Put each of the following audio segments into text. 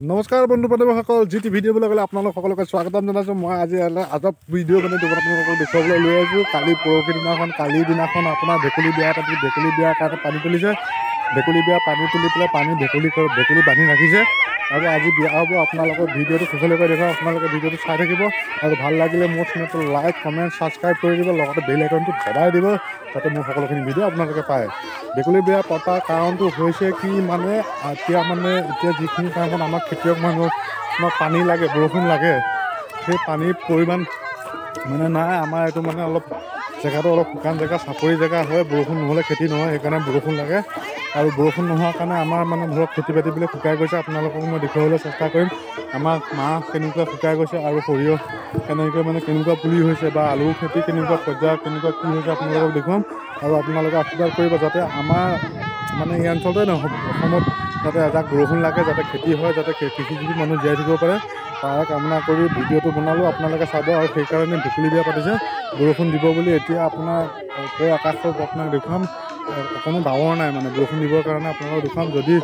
নমস্কাৰ বন্ধু বান্ধৱীসকল, যি টি ভিডিঅ' বুলি ক'লে আপোনালোক সকলোকে স্বাগতম জনাইছোঁ। মই আজি আজব ভিডিঅ' মানে আপোনালোকক দেখুৱাবলৈ লৈ আহিছোঁ। কালিৰ দিনাখন আপোনাৰ ভেকুলী বিয়া পাতি ভেকুলী বিয়াৰ কাৰণে পানী তুলিছে। ভেকুলী বিয়া পানী তুলি পেলাই ভেকুলী বান্ধি ৰাখিছে আৰু আজি বিয়া হ'ব। আপোনালোকৰ ভিডিঅ'টো শেষলৈকে দেখুৱাম। আপোনালোকে ভিডিঅ'টো চাই থাকিব আৰু ভাল লাগিলে মোৰ চেনেলটো লাইক কমেণ্ট ছাবস্ক্ৰাইব কৰি দিব, লগতে বেল আইকনটো দবাই দিব যাতে মোৰ সকলোখিনি ভিডিঅ' আপোনালোকে পায়। ভেকুলী বিয়া পতাৰ কাৰণটো হৈছে কি, মানে এতিয়া যিখিনি টাইমত আমাক খেতিয়ক মানুহক পানী লাগে, বৰষুণ লাগে, সেই পানীৰ পৰিমাণ মানে নাই। আমাৰ এইটো মানে অলপ জেগাটো অলপ শুকান জেগা, চাপৰি জেগা হয়, বৰষুণ নহ'লে খেতি নহয়, সেইকাৰণে বৰষুণ লাগে। আৰু বৰষুণ নোহোৱাৰ কাৰণে আমাৰ মানে ধৰক খেতি বাতিবিলাক শুকাই গৈছে। আপোনালোকক মই দেখুৱাবলৈ চেষ্টা কৰিম আমাৰ মাহ কেনেকুৱা শুকাই গৈছে আৰু সৰিয়হ কেনেকুৱা পুলি হৈছে বা আলু খেতি কেনেকুৱা পৰ্যায়ত কেনেকুৱা কি হৈছে আপোনালোকক দেখুৱাম। আৰু আপোনালোকে আশীৰ্বাদ কৰিব যাতে আমাৰ মানে এই অঞ্চলতে নহয়, অসমত যাতে এজাক বৰষুণ লাগে, যাতে খেতি হয়, যাতে কৃষিজীৱী মানুহ জীয়াই থাকিব পাৰে, তাৰ কামনা কৰি ভিডিঅ'টো বনালোঁ। আপোনালোকে চাব। আৰু সেইকাৰণে ভেকুলী বিয়া পাতিছে, বৰষুণ দিব বুলি। এতিয়া আপোনাৰ ওপৰৰ আকাশটো আপোনাক দেখুৱাম, অকণো ডাৱৰ নাই, মানে বৰষুণ দিবৰ কাৰণে আপোনালোকক দেখুৱাম। যদি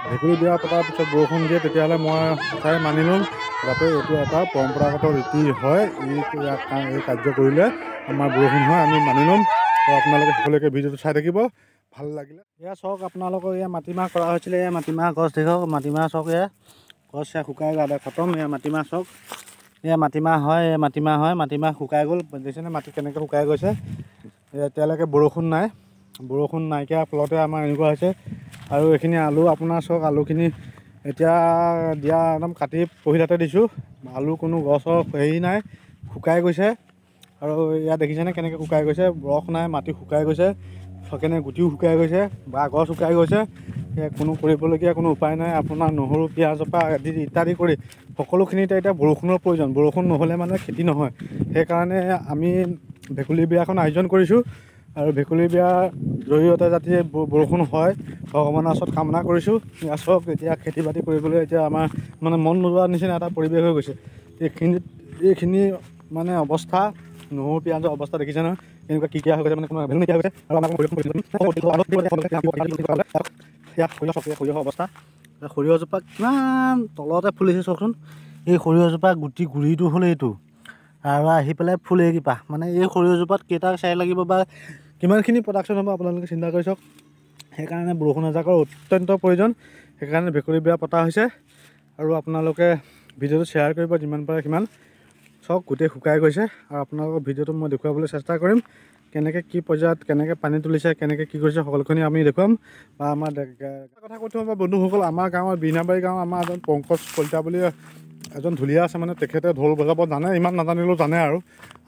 ভেকুলী বিয়া পতাৰ পিছত বৰষুণ দিয়ে তেতিয়াহ'লে মই সঁচাই মানি ল'ম যাতে এইটো এটা পৰম্পৰাগত ৰীতি হয়। এই কাৰ্য কৰিলে আমাৰ বৰষুণ হয়, আমি মানি ল'ম। আৰু আপোনালোকে শেষলৈকে ভিডিঅ'টো চাই থাকিব, ভাল লাগিলে। এয়া চাওক, আপোনালোকৰ এয়া মাটিমাহ কৰা হৈছিলে। এয়া মাটিমাহ গছ দেখক, মাটিমাহ চাওক, এয়া গছ শুকাই গ'ল, খতম। এয়া মাটিমাহ চাওক, এয়া মাটিমাহ হয়, মাটিমাহ শুকাই গ'ল। দেখিছেনে মাটি কেনেকৈ শুকাই গৈছে। এতিয়ালৈকে বৰষুণ নাইকিয়াৰ ফলতে আমাৰ এনেকুৱা হৈছে। আৰু এইখিনি আলু আপোনাৰ চাওক, আলুখিনি এতিয়া দিয়া একদম কাটি পহিলাতে দিছোঁ। আলু কোনো গছৰ হেৰি নাই, শুকাই গৈছে। আৰু ইয়াত দেখিছেনে কেনেকৈ শুকাই গৈছে, ৰস নাই, মাটি শুকাই গৈছে, কেনে গুটিও শুকাই গৈছে বা গছ শুকাই গৈছে। কোনো কৰিবলগীয়া কোনো উপায় নাই। আপোনাৰ নহৰু পিঁয়াজৰ পৰা ইত্যাদি কৰি সকলোখিনিতে এতিয়া বৰষুণৰ প্ৰয়োজন। বৰষুণ নহ'লে মানে খেতি নহয়। সেইকাৰণে আমি ভেকুলী বিয়াখন আয়োজন কৰিছোঁ। আৰু ভেকুলী বিয়াৰ জৰিয়তে যাতে বৰষুণ হয়, ভগৱানৰ ওচৰত কামনা কৰিছোঁ। ইয়াত চাওক, এতিয়া খেতি বাতি কৰিবলৈ এতিয়া আমাৰ মানে মন নোযোৱাৰ নিচিনা এটা পৰিৱেশ হৈ গৈছে। এইখিনি মানে অৱস্থা, নহৰু পিঁয়াজৰ অৱস্থা দেখিছে নহয়, এনেকুৱা কিকিয়া হৈ গৈছে, মানে কোনো ভেলু নাইকিয়া হৈ গৈছে। আৰু আমাৰ সৰিয়হৰ অৱস্থা, সৰিয়হজোপা কিমান তলতে ফুলিছে চাওকচোন। এই সৰিয়হজোপা গুৰিটো হ'ল এইটো, আৰু আহি পেলাই ফুল এইকেইটা। মানে এই সৰিয়হজোপাত কেইটা চাই লাগিব বা কিমানখিনি প্ৰডাকশ্যন হ'ব আপোনালোকে চিন্তা কৰি চাওক। সেইকাৰণে বৰষুণ এজাকৰ অত্যন্ত প্ৰয়োজন। সেইকাৰণে ভেকুলী বিয়া পতা হৈছে। আৰু আপোনালোকে ভিডিঅ'টো শ্বেয়াৰ কৰিব যিমান পাৰে সিমান। চাওক, গোটেই শুকাই গৈছে। আৰু আপোনালোকৰ ভিডিঅ'টো মই দেখুৱাবলৈ চেষ্টা কৰিম, কেনেকৈ কি পৰ্যায়ত কেনেকৈ পানী তুলিছে, কেনেকৈ কি কৰিছে, সকলোখিনি আমি দেখুৱাম। বা আমাৰ কথা কৈ থওঁ আমাৰ বন্ধুসকল, আমাৰ গাঁৱৰ বীণাবাৰী গাঁৱৰ আমাৰ এজন পংকজ কলিতা বুলি এজন ঢুলীয়া আছে। মানে তেখেতে ঢোল বজাব জানে, ইমান নাজানিলেও জানে। আৰু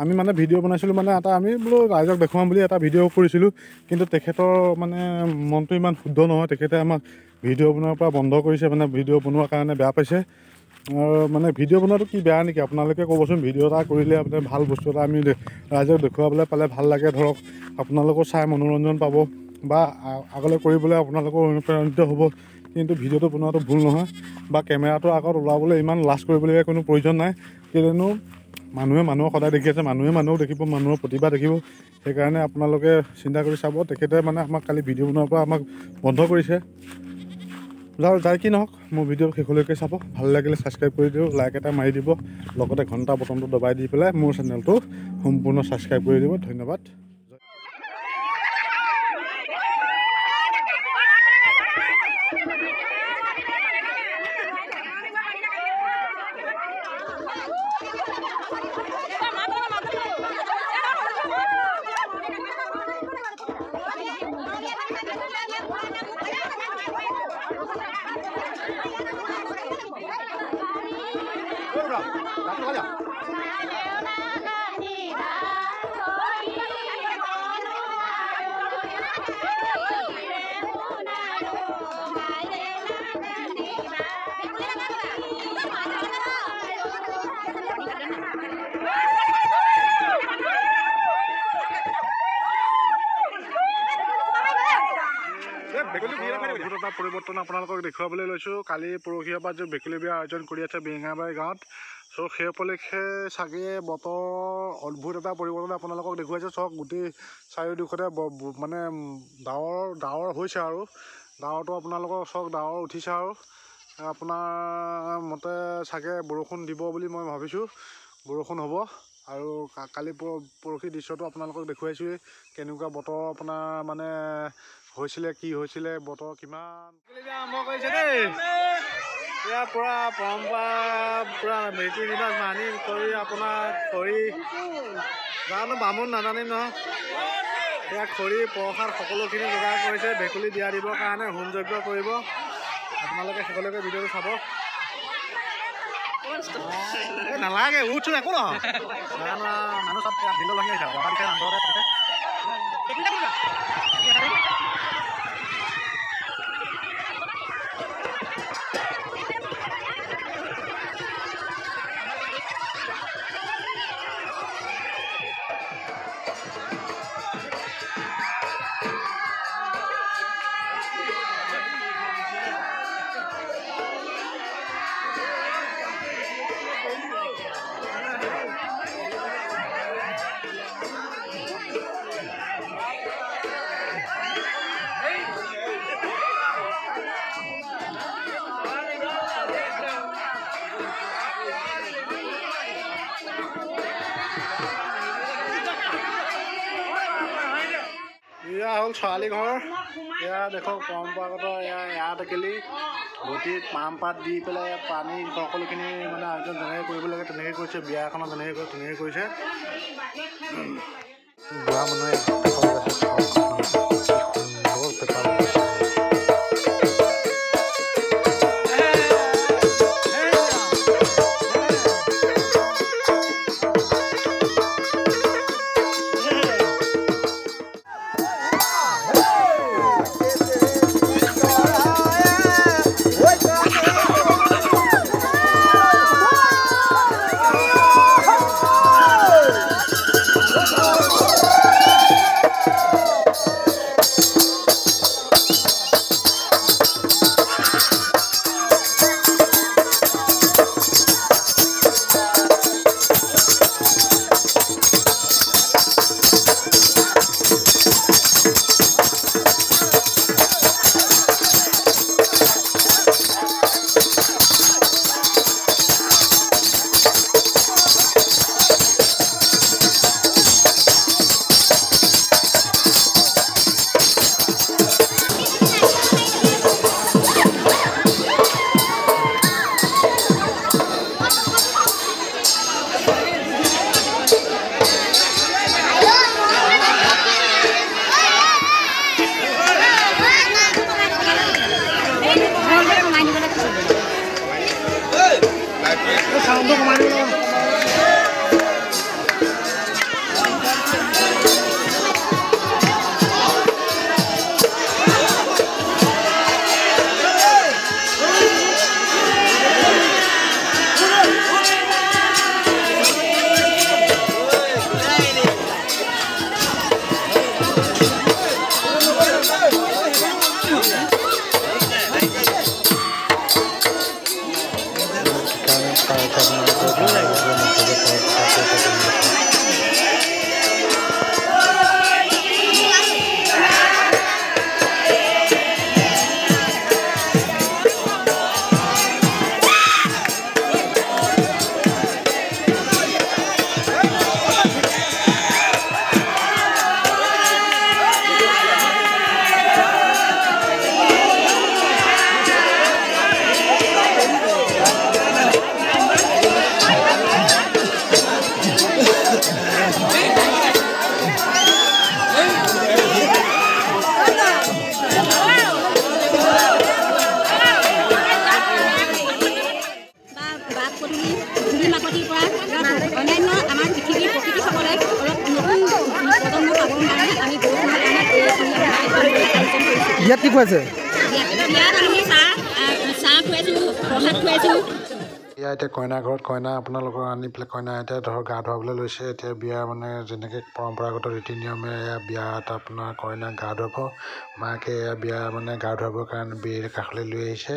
আমি মানে ভিডিঅ' বনাইছিলোঁ, মানে আমি বোলো ৰাইজক দেখুৱাম বুলি এটা ভিডিঅ' কৰিছিলোঁ। কিন্তু তেখেতৰ মানে মনটো ইমান শুদ্ধ নহয়। তেখেতে আমাক ভিডিঅ' বনোৱাৰ পৰা বন্ধ কৰিছে, মানে ভিডিঅ' বনোৱাৰ কাৰণে বেয়া পাইছে। আৰু মানে ভিডিঅ' বনোৱাটো কি বেয়া নেকি আপোনালোকে ক'বচোন। ভিডিঅ' এটা কৰিলে আপুনি ভাল বস্তু এটা আমি ৰাইজক দেখুৱাবলৈ পালে ভাল লাগে। ধৰক আপোনালোকো চাই মনোৰঞ্জন পাব বা আগলৈ কৰিবলৈ আপোনালোকৰ অনুপ্ৰাণিত হ'ব। কিন্তু ভিডিঅ'টো বনোৱাটো ভুল নহয়, বা কেমেৰাটোৰ আগত ওলাবলৈ ইমান লাজ কৰিবলগীয়া কোনো প্ৰয়োজন নাই। কিয়নো মানুহক সদায় দেখি আছে, মানুহে মানুহক দেখিব, মানুহৰ প্ৰতিভা দেখিব। সেইকাৰণে আপোনালোকে চিন্তা কৰি চাব। তেখেতে মানে আমাক কালি ভিডিঅ' বনোৱাৰ পৰা আমাক বন্ধ কৰিছে। যাই কি নহওক, মোৰ ভিডিঅ' শেষলৈকে চাব। ভাল লাগিলে ছাবস্ক্ৰাইব কৰি দিওঁ, লাইক এটা মাৰি দিব, লগতে ঘণ্টা বটনটো দবাই দি পেলাই মোৰ চেনেলটো সম্পূৰ্ণ ছাবস্ক্ৰাইব কৰি দিব। ধন্যবাদ। এটা পৰিৱৰ্তন আপোনালোকক দেখুৱাবলৈ লৈছোঁ। কালি পৰহিৰ পৰা যে ভেকুলী বিয়া আয়োজন কৰি আছে বীণাবাৰী গাঁৱত। চ' সেই উপলক্ষে চাগে বতৰ অদ্ভুত এটা পৰিৱৰ্তন আপোনালোকক দেখুৱাইছে। চাওক, গোটেই চাৰিওদিশতে মানে ডাৱৰ হৈছে। আৰু ডাৱৰটো আপোনালোকৰ চাওক, ডাৱৰ উঠিছে। আৰু আপোনাৰ মতে চাগে বৰষুণ দিব বুলি মই ভাবিছোঁ। বৰষুণ হ'ব আৰু কালি পৰহি দৃশ্যটো আপোনালোকক দেখুৱাইছোঁৱেই কেনেকুৱা বতৰ আপোনাৰ মানে হৈছিলে, কি হৈছিলে, বতৰ কিমান আৰম্ভ কৰিছে দেই। এতিয়া পূৰা পৰম্পৰা পূৰা ৰীতি ৰিবাজ মানি কৰি আপোনাৰ খৰি জানো বামুণ নাজানিম নহয়। এতিয়া খৰি প্ৰসাদ সকলোখিনি যোগাৰ কৰিছে ভেকুলী বিয়া দিবৰ কাৰণে হোম যজ্ঞ কৰিব। আপোনালোকে সকলোকে ভিডিঅ'টো চাব। নালাগে উঠছো একো নহয় মানুহ চব ভিন্ন লাগি আহিছে এয়া হ'ল ছোৱালী ঘৰ। এয়া দেখক পৰম্পৰাগত এয়া টেকেলি ঘটিত পাত দি পেলাই পানী সকলোখিনি মানে আয়োজন যেনেকৈ কৰিব লাগে তেনেকৈ কৰিছে। বিয়া এখনত যেনেকৈ কৰে তেনেকৈ কৰিছে। বুঢ়া মানুহে ইয়াত কি খুৱাইছে? এয়া এতিয়া কইনা ঘৰত কইনা আপোনালোকৰ আনি পেলাই কইনা এতিয়া ধৰক গা ধুৱাবলৈ লৈছে। এতিয়া বিয়া মানে যেনেকৈ পৰম্পৰাগত ৰীতি নিয়মে এয়া বিয়াত আপোনাৰ কইনাক গা ধুৱাব। মাকে এয়া বিয়া মানে গা ধুৱাবৰ কাৰণে বিয়াৰ কাষলৈ লৈ আহিছে।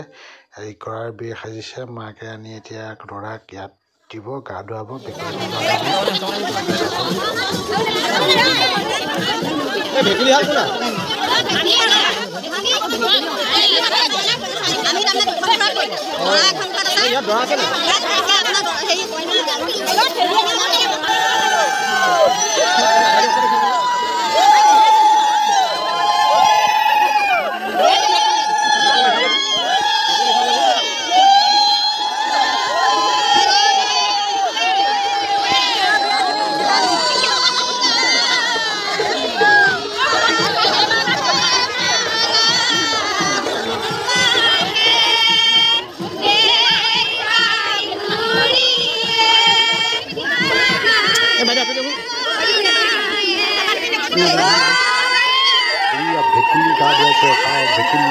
এই কৰাৰ বিয়া সাজিছে। মাকে আনি এতিয়া দৰাক ইয়াত দিব, গা ধুৱাব। ভেকুলী ভেকুলী গা ধুৱাইছে ভেকুলী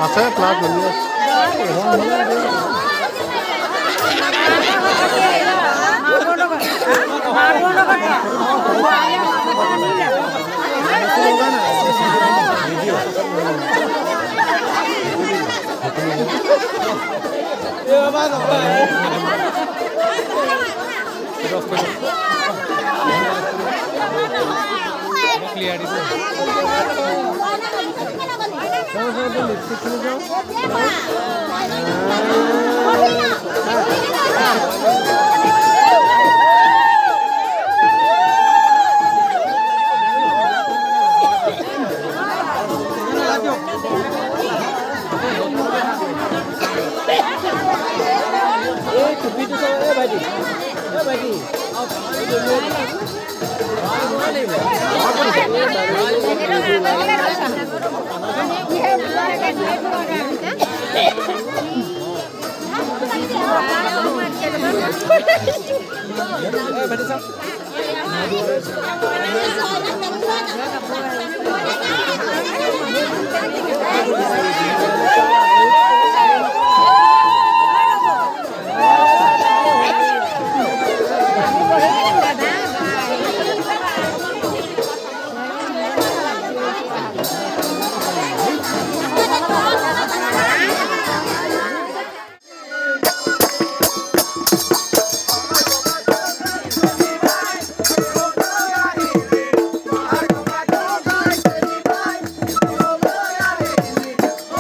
আছে প্লাস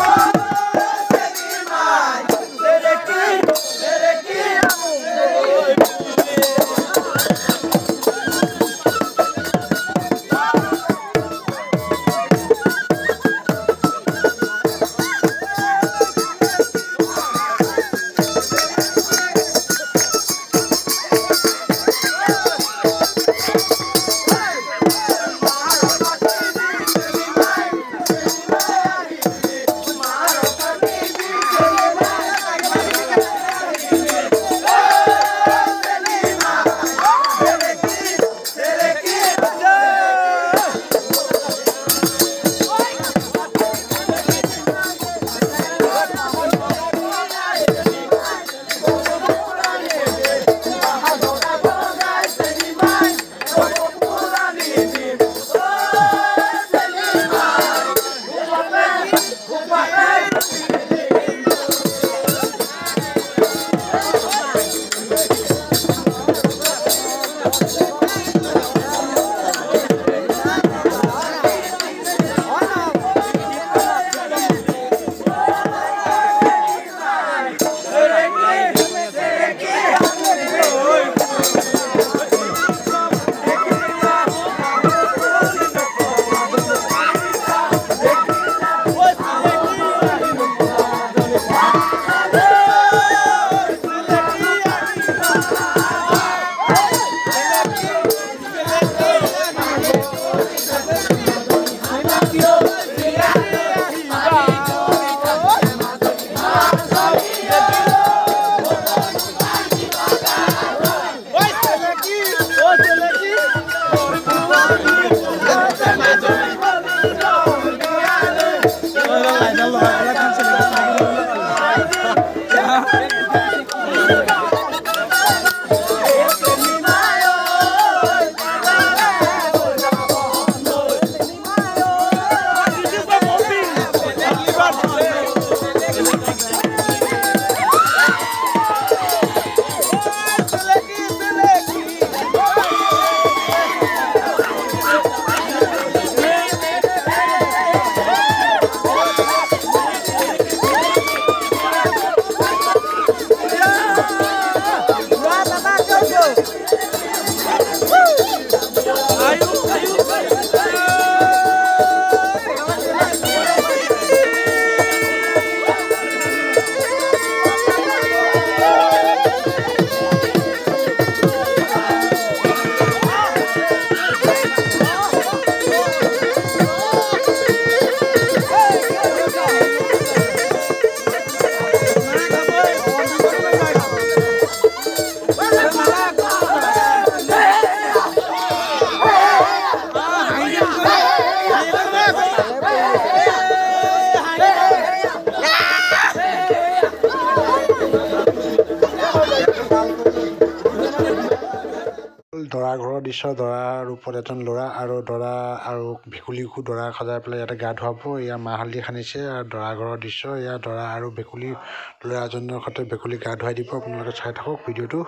Oh! ঘৰৰ দৃশ্য দৰাৰ ৰূপত এজন ল'ৰা আৰু দৰা আৰু ভেকুলীকো দৰা সজাই পেলাই ইয়াতে গা ধুৱাব। এয়া মাহ হালধি সানিছে আৰু দৰা ঘৰৰ দৃশ্য। এয়া দৰা আৰু ভেকুলী ল'ৰাজনৰ সৈতে ভেকুলী গা ধুৱাই দিব। আপোনালোকে চাই থাকক ভিডিঅ'টো।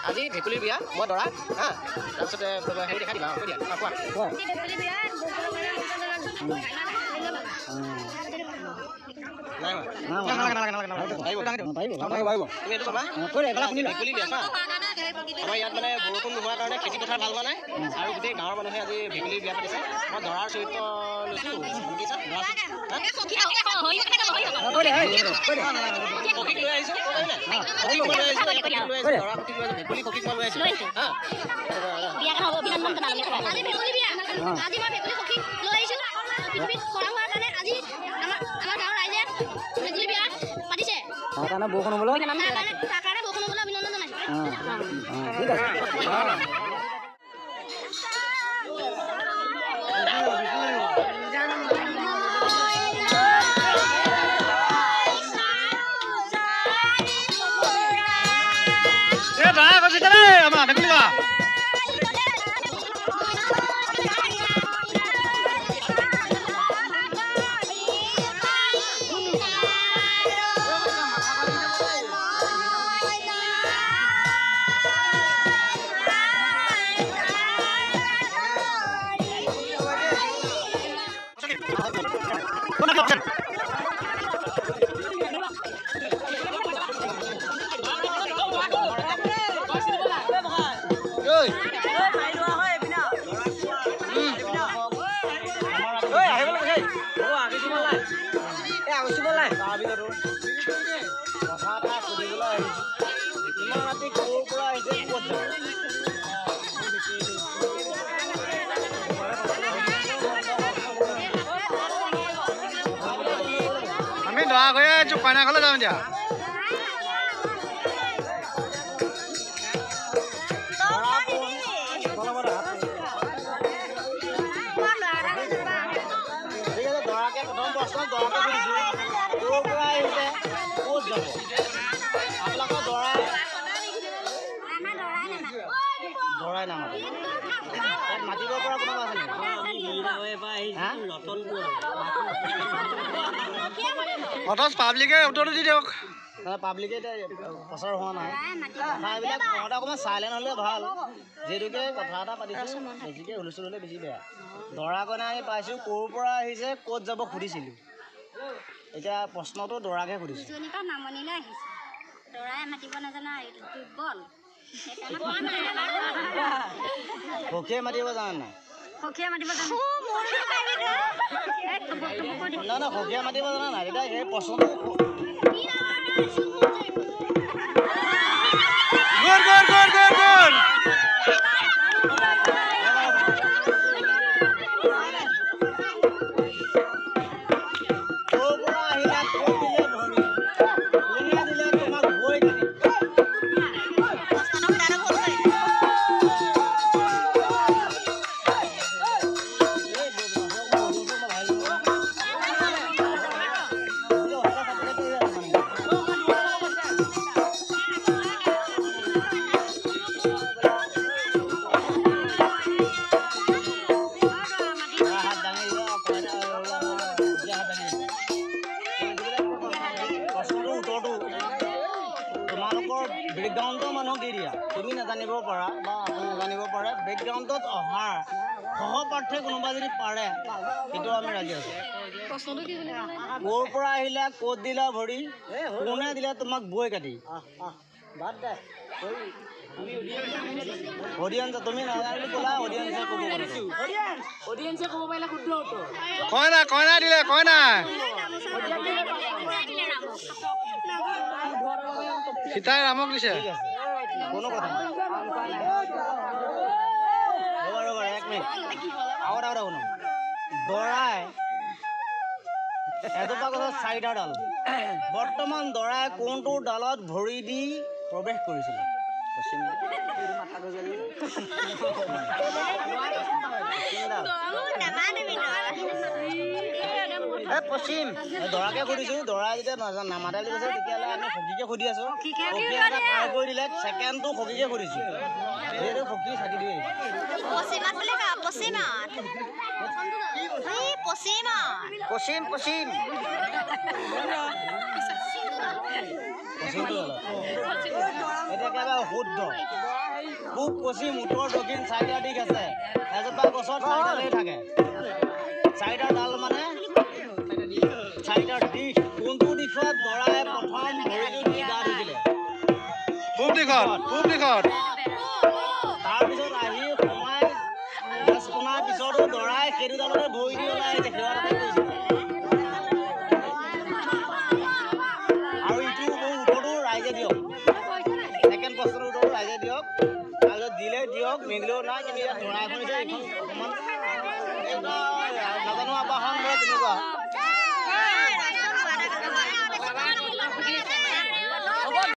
আজি ভেকুলীৰ বিয়া মই দৰা হা তাৰপিছতে হেৰি দেখা দিবা কৈ দিয়া কোৱা আমাৰ ইয়াত মানে বৰষুণ নোহোৱাৰ কাৰণে খেতি পথাৰ ভাল হোৱা নাই আৰু গোটেই গাঁৱৰ মানুহে আজি ভেকুলীৰ বিয়া পাতিছে মই দৰাৰ চৰিত্ৰ লৈছোঁ সখীক লৈ আহিছোঁ ভেকুলী সখীক মই লৈ আহিছোঁ বৰষুণ হ'বলৈ ঠিক আছে আমি দৰা গৈ কইনা ঘৰলৈ যাম এতিয়া পাব্লিকে উত্তৰটো দি দিয়ক পাব্লিকে প্ৰচাৰ হোৱা নাই কথাবিলাক মতে অকণমান চাইলেণ্ট হ'লে ভাল যিহেতুকে কথা এটা পাতিছোঁ বেছিকৈ হুলস্থুল হ'লে বেছি বেয়া দৰা কইনা আমি পাইছোঁ ক'ৰ পৰা আহিছে ক'ত যাব সুধিছিলোঁ এতিয়া প্ৰশ্নটো দৰাকে সুধিছোঁ সখীয়ে মাতিব জানে নাই সখীয়ে মাতিব জানো না সখীয়ে মাতিব জানা নাই তেতিয়া সেই প্ৰশ্নটো বেকগ্ৰাউণ্ডৰ মানুহক দি দিয়া তুমি নাজানিব পাৰা বা আপুনি নাজানিব পাৰে বেকগ্ৰাউণ্ডত অহাৰ সহপাঠে কোনোবা যদি পাৰে সেইটো আমি ৰাজি আছোঁ ক'ৰ পৰা আহিলা ক'ত দিলা ভৰি কোনে দিলে তোমাক বৈ কাটি অডিয়েঞ্চ তুমি নাজানিলে ক'লা অডিয়েঞ্চে ক'ব অডিয়েঞ্চে ক'ব পাৰিলে শুদ্ধ উত্তৰ কইনা কইনা দিলে কইনা সীতাই ৰামক দিছে কোনো কথা ৰ'বা এক মিনিট আগত শুনো দৰাই এজোপা গছত 4টা ডাল বৰ্তমান দৰাই কোনটো ডালত ভৰি দি প্ৰৱেশ কৰিছিলে পশ্চিম পশ্চিম দৰাকে সুধিছো দৰা যেতিয়া নামাতালি কৈছে তেতিয়াহ'লে আমি সখীকে সুধি আছো সখী এটা পাৰ কৰি দিলে ছেকেণ্ডটো সখীকে সুধিছো সেইটো সখী ছাতি দিয়ে পশ্চিম পশ্চিম এতিয়া একেবাৰে শুদ্ধ পূব পশ্চিম উত্তৰ দক্ষিণ চাৰিটা দিশ আছে এজোপা গছত চাৰিটা দিশ থাকে চাৰিটা ডাল মানে চাৰিটা দিশ কোনটো দিশত দৰাই প্ৰথম ভৰিটো দি গা ধুছিলে পূব দিশত তাৰপিছত আহি সোমাই গছ পোনাৰ পিছতো দৰাই সেইটো ডালতে ভৰি দি ওলাই আহিছে সেৱা তাতে কৰিছে আৰু ইটো উত্তৰটো ৰাইজে দিয়ক ছেকেণ্ড প্ৰশ্নটোৰ উত্তৰটো ৰাইজে দিয়ক তাৰপিছত দিলে দিয়ক নিদিলেও নাই কিন্তু ইয়াত দৰাই এখন এইখন অকণমান নাজানো আবাহন তেনেকুৱা